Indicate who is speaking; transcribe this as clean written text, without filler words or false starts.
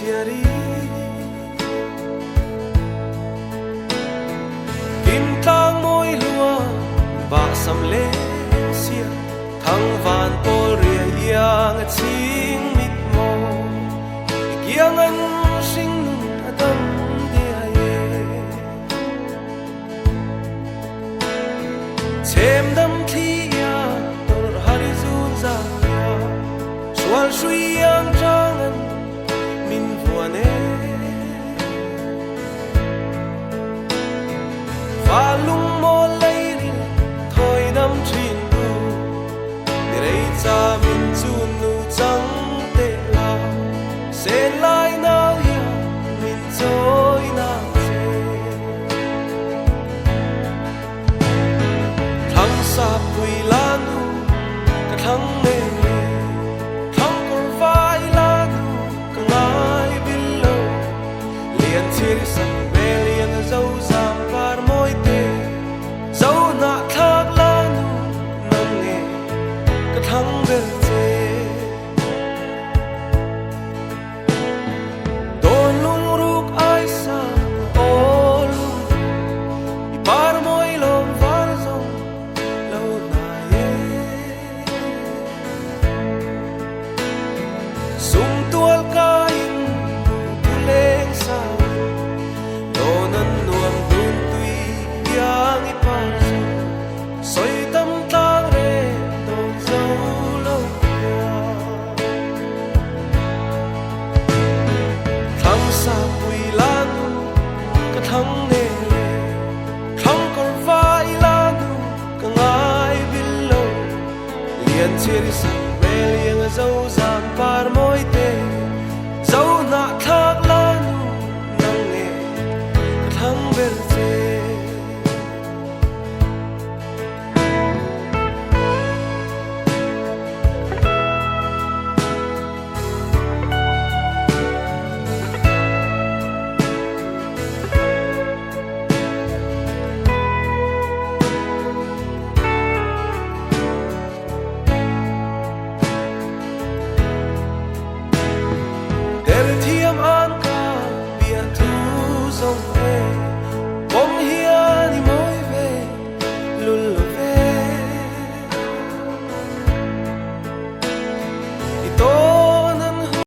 Speaker 1: siari kim tang môi lúa ba sam le sia thang van pol ria yang ching mit mo kiang an sing adam de ye chem dam thi ya tor harizun za ya swal shui yang chang an min vuane falung mo lai ri thoi dam thin du de rei cha min chun nu chang te la se lai na ya min choi na se thang sa pui la nu ka thang me thang por vai la nu ka ngai bil lo lian chir san be lian zau zam par moi te zau na thak la nu nam nge ka thang be che don lung ruk ai sa ol i par moi lom var zong lo na ye sung tual ka in tu leng sa donan nuam dun tui yang i par soi tam tang re to zo lo ya thang sa pui la nu ka thang ne le thang kor vai la nu ka ngai bil lo lian chiri san me liang zo zam par